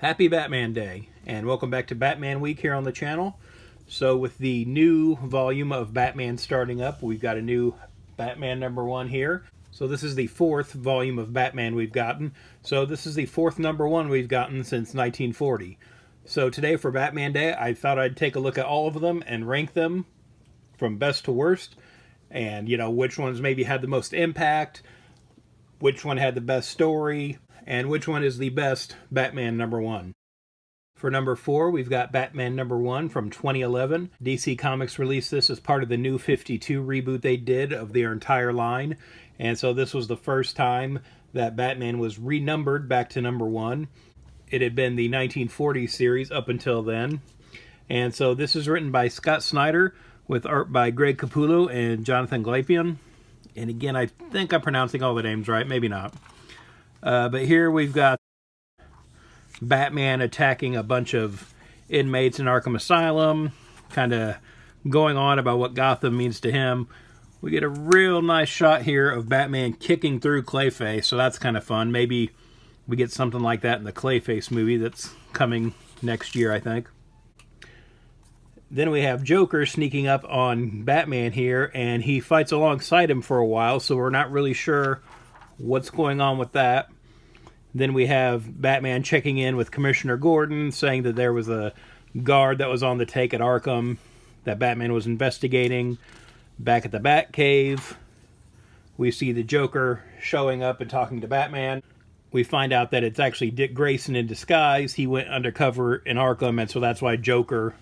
Happy Batman Day, and welcome back to Batman Week here on the channel. So with the new volume of Batman starting up, we've got a new Batman #1 here. So this is the fourth volume of Batman we've gotten. So this is the fourth #1 we've gotten since 1940. So today for Batman Day, I thought I'd take a look at all of them and rank them from best to worst. And, you know, which ones maybe had the most impact, which one had the best story, and which one is the best Batman #1. For number 4, we've got Batman #1 from 2011. DC Comics released this as part of the New 52 reboot they did of their entire line. And so this was the first time that Batman was renumbered back to #1. It had been the 1940s series up until then. And so this is written by Scott Snyder with art by Greg Capullo and Jonathan Glapion. And again, I think I'm pronouncing all the names right, maybe not. But here we've got Batman attacking a bunch of inmates in Arkham Asylum, kind of going on about what Gotham means to him. We get a real nice shot here of Batman kicking through Clayface, so that's kind of fun. Maybe we get something like that in the Clayface movie that's coming next year, I think. Then we have Joker sneaking up on Batman here, and he fights alongside him for a while, so we're not really sure what's going on with that. Then we have Batman checking in with Commissioner Gordon, saying that there was a guard that was on the take at Arkham that Batman was investigating. Back at the Batcave, we see the Joker showing up and talking to Batman. We find out that it's actually Dick Grayson in disguise. He went undercover in Arkham, and so that's why Joker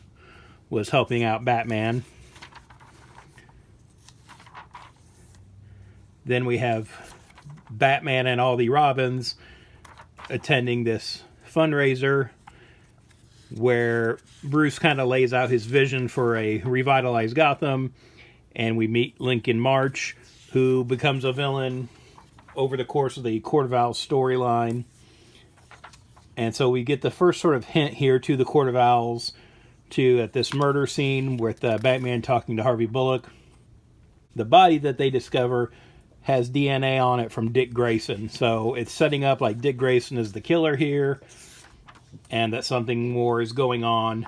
was helping out Batman. Then we have Batman and all the Robins attending this fundraiser where Bruce kind of lays out his vision for a revitalized Gotham, and we meet Lincoln March, who becomes a villain over the course of the Court of Owls storyline. And so we get the first sort of hint here to the Court of Owls at this murder scene with Batman talking to Harvey Bullock. The body that they discover has DNA on it from Dick Grayson. So it's setting up like Dick Grayson is the killer here, and that something more is going on,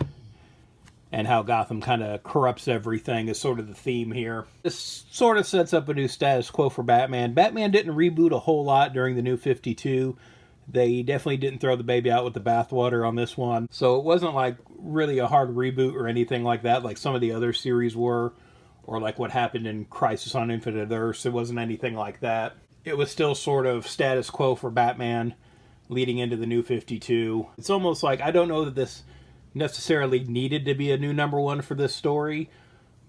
and how Gotham kind of corrupts everything is sort of the theme here. This sort of sets up a new status quo for Batman. Batman didn't reboot a whole lot during the New 52. They definitely didn't throw the baby out with the bathwater on this one. So it wasn't like really a hard reboot or anything like that, like some of the other series were, or like what happened in Crisis on Infinite Earths. It wasn't anything like that. It was still sort of status quo for Batman leading into the New 52. It's almost like, I don't know that this necessarily needed to be a new #1 for this story,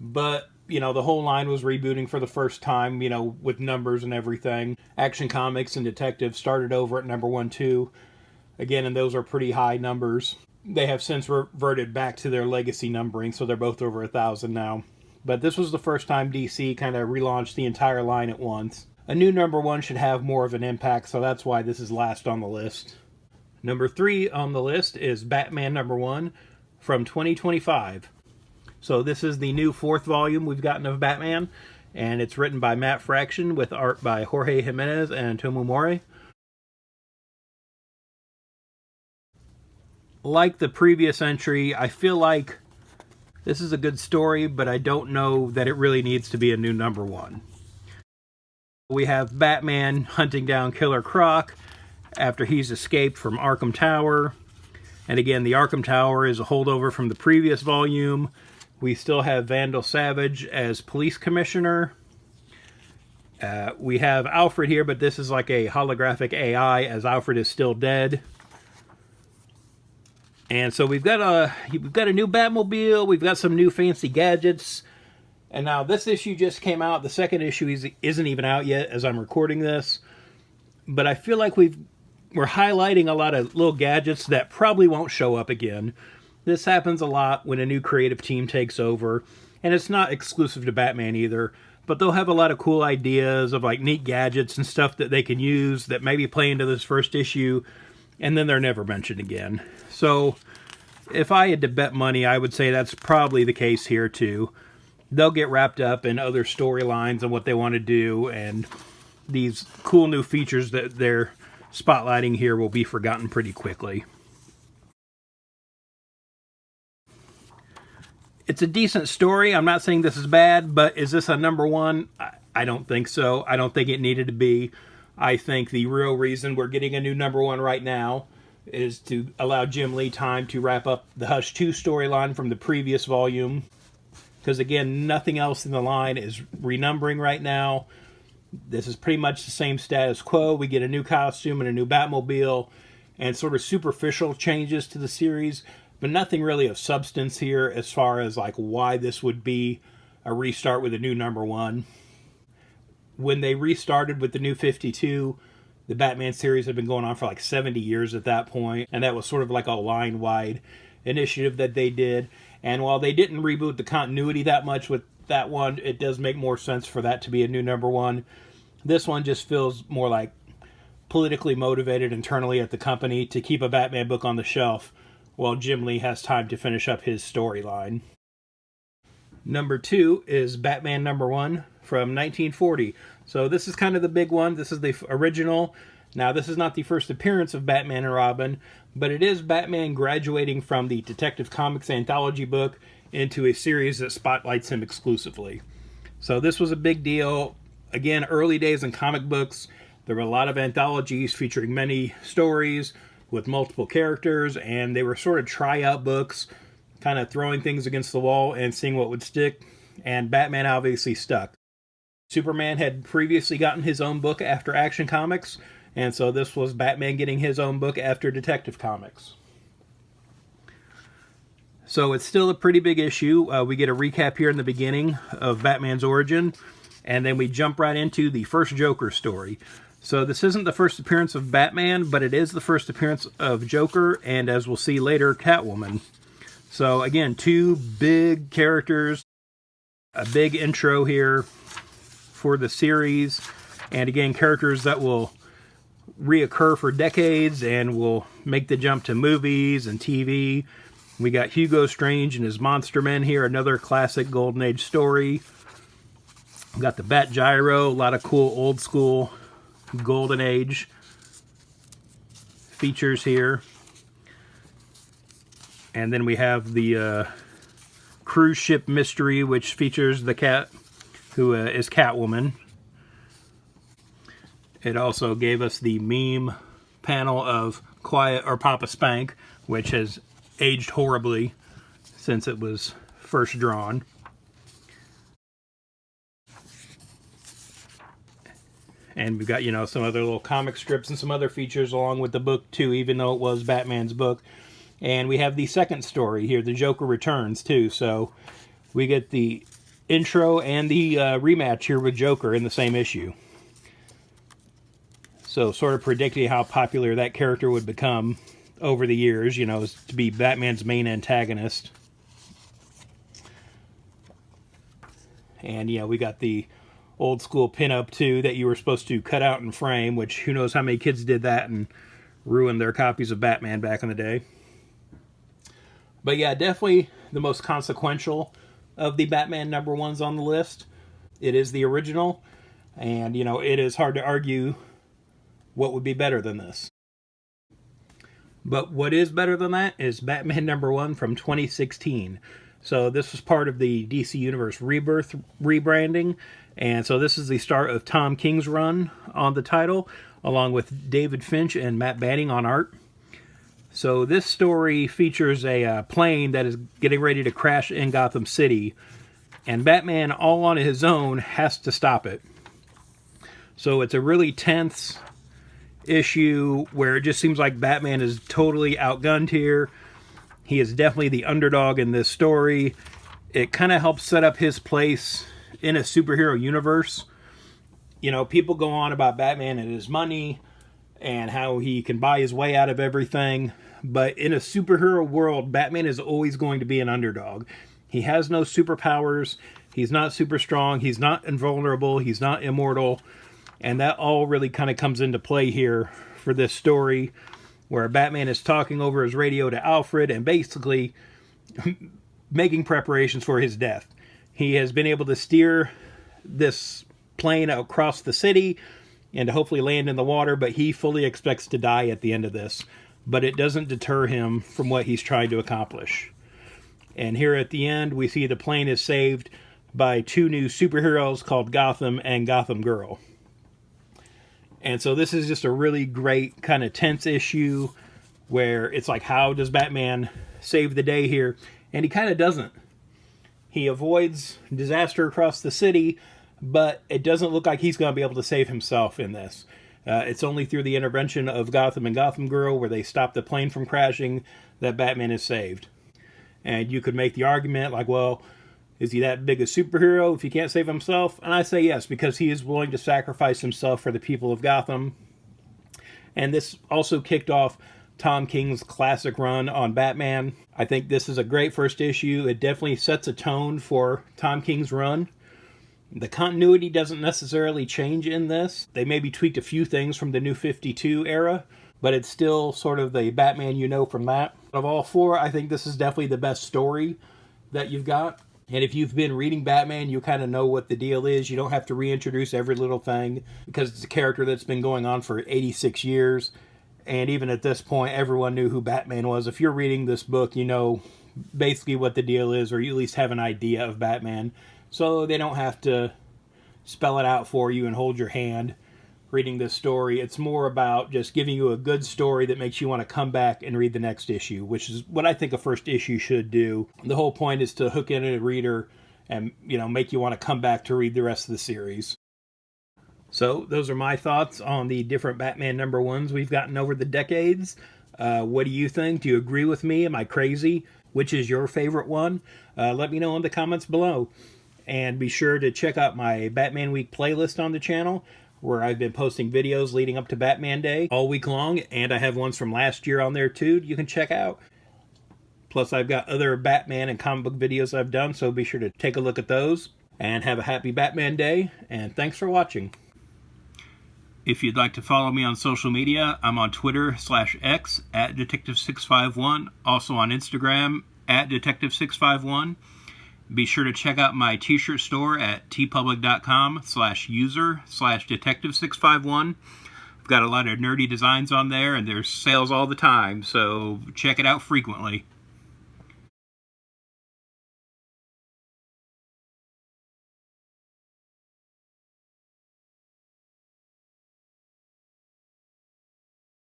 but, you know, the whole line was rebooting for the first time, you know, with numbers and everything. Action Comics and Detective started over at #1 too. Again, and those are pretty high numbers. They have since reverted back to their legacy numbering, so they're both over 1,000 now. But this was the first time DC kind of relaunched the entire line at once. A new #1 should have more of an impact, so that's why this is last on the list. Number 3 on the list is Batman #1 from 2025. So this is the new 4th volume we've gotten of Batman, and it's written by Matt Fraction with art by Jorge Jimenez and Tomu Mori. Like the previous entry, I feel like this is a good story, but I don't know that it really needs to be a new #1. We have Batman hunting down Killer Croc after he's escaped from Arkham Tower. And again, the Arkham Tower is a holdover from the previous volume. We still have Vandal Savage as police commissioner. We have Alfred here, but this is like a holographic AI, as Alfred is still dead. And so we've got a new Batmobile. We've got some new fancy gadgets. And now this issue just came out. The second issue isn't even out yet as I'm recording this. But I feel like we're highlighting a lot of little gadgets that probably won't show up again. This happens a lot when a new creative team takes over. And it's not exclusive to Batman either. But they'll have a lot of cool ideas of like neat gadgets and stuff that they can use that maybe play into this first issue, and then they're never mentioned again. So if I had to bet money, I would say that's probably the case here too. They'll get wrapped up in other storylines and what they want to do, and these cool new features that they're spotlighting here will be forgotten pretty quickly. It's a decent story. I'm not saying this is bad, but is this a number one? I don't think so. I don't think it needed to be. I think the real reason we're getting a new number one right now is to allow Jim Lee time to wrap up the Hush 2 storyline from the previous volume. Because again, nothing else in the line is renumbering right now. This is pretty much the same status quo. We get a new costume and a new Batmobile and sort of superficial changes to the series, but nothing really of substance here as far as like why this would be a restart with a new number one. When they restarted with the New 52, the Batman series had been going on for like 70 years at that point, and that was sort of like a line-wide initiative that they did. And while they didn't reboot the continuity that much with that one, it does make more sense for that to be a new number one. This one just feels more like politically motivated internally at the company to keep a Batman book on the shelf while Jim Lee has time to finish up his storyline. Number 2 is Batman number 1 from 1940. So this is kind of the big one. This is the original. Now, this is not the first appearance of Batman and Robin, but it is Batman graduating from the Detective Comics anthology book into a series that spotlights him exclusively. So this was a big deal. Again, early days in comic books, there were a lot of anthologies featuring many stories with multiple characters, and they were sort of tryout books, kind of throwing things against the wall and seeing what would stick, and Batman obviously stuck. Superman had previously gotten his own book after Action Comics, and so this was Batman getting his own book after Detective Comics. So it's still a pretty big issue. We get a recap here in the beginning of Batman's origin, and then we jump right into the first Joker story. So this isn't the first appearance of Batman, but it is the first appearance of Joker, and as we'll see later, Catwoman. So again, 2 big characters, a big intro here for the series, and again, characters that will reoccur for decades and will make the jump to movies and TV. We got Hugo Strange and his Monster Men here, another classic Golden Age story. We got the Bat Gyro, a lot of cool old school Golden Age features here. And then we have the cruise ship mystery, which features the cat who is Catwoman. It also gave us the meme panel of Quiet or Papa Spank, which has aged horribly since it was first drawn. And we've got, you know, some other little comic strips and some other features along with the book too, even though it was Batman's book. And we have the second story here, The Joker Returns, too. So we get the intro and the rematch here with Joker in the same issue. So sort of predicting how popular that character would become over the years, you know, to be Batman's main antagonist. And, you know, we got the old school pinup, too, that you were supposed to cut out and frame, which who knows how many kids did that and ruined their copies of Batman back in the day. But yeah, definitely the most consequential of the Batman number ones on the list. It is the original, and, you know, it is hard to argue what would be better than this. But what is better than that is Batman number 1 from 2016. So this was part of the DC Universe Rebirth rebranding, and so this is the start of Tom King's run on the title, along with David Finch and Matt Banting on art. So this story features a plane that is getting ready to crash in Gotham City, and Batman, all on his own, has to stop it. So it's a really tense issue where it just seems like Batman is totally outgunned here. He is definitely the underdog in this story. It kind of helps set up his place in a superhero universe. You know, people go on about Batman and his money and how he can buy his way out of everything. But in a superhero world, Batman is always going to be an underdog. He has no superpowers. He's not super strong. He's not invulnerable. He's not immortal. And that all really kind of comes into play here for this story, where Batman is talking over his radio to Alfred and basically making preparations for his death. He has been able to steer this plane across the city and to hopefully land in the water, but he fully expects to die at the end of this. But it doesn't deter him from what he's trying to accomplish. And here at the end, we see the plane is saved by two new superheroes called Gotham and Gotham Girl. And so this is just a really great kind of tense issue where it's like, how does Batman save the day here? And he kind of doesn't. He avoids disaster across the city, but it doesn't look like he's going to be able to save himself in this. It's only through the intervention of Gotham and Gotham Girl, where they stop the plane from crashing, that Batman is saved. And you could make the argument like, well, is he that big a superhero if he can't save himself? And I say yes, because he is willing to sacrifice himself for the people of Gotham. And this also kicked off Tom King's classic run on Batman. I think this is a great first issue. It definitely sets a tone for Tom King's run. The continuity doesn't necessarily change in this. They maybe tweaked a few things from the New 52 era, but it's still sort of the Batman you know from that. Of all four, I think this is definitely the best story that you've got. And if you've been reading Batman, you kind of know what the deal is. You don't have to reintroduce every little thing, because it's a character that's been going on for 86 years. And even at this point, everyone knew who Batman was. If you're reading this book, you know basically what the deal is, or you at least have an idea of Batman. So they don't have to spell it out for you and hold your hand reading this story. It's more about just giving you a good story that makes you want to come back and read the next issue, which is what I think a first issue should do. The whole point is to hook in a reader and, you know, make you want to come back to read the rest of the series. So those are my thoughts on the different Batman number ones we've gotten over the decades. What do you think? Do you agree with me? Am I crazy? Which is your favorite one? Let me know in the comments below. And be sure to check out my Batman Week playlist on the channel, where I've been posting videos leading up to Batman Day all week long, and I have ones from last year on there too you can check out. Plus I've got other Batman and comic book videos I've done, so be sure to take a look at those. And have a happy Batman Day, and thanks for watching. If you'd like to follow me on social media, I'm on Twitter/X at Detective651, also on Instagram at Detective651. Be sure to check out my t-shirt store at tpublic.com/user/Detective651. I've got a lot of nerdy designs on there, and there's sales all the time, so check it out frequently.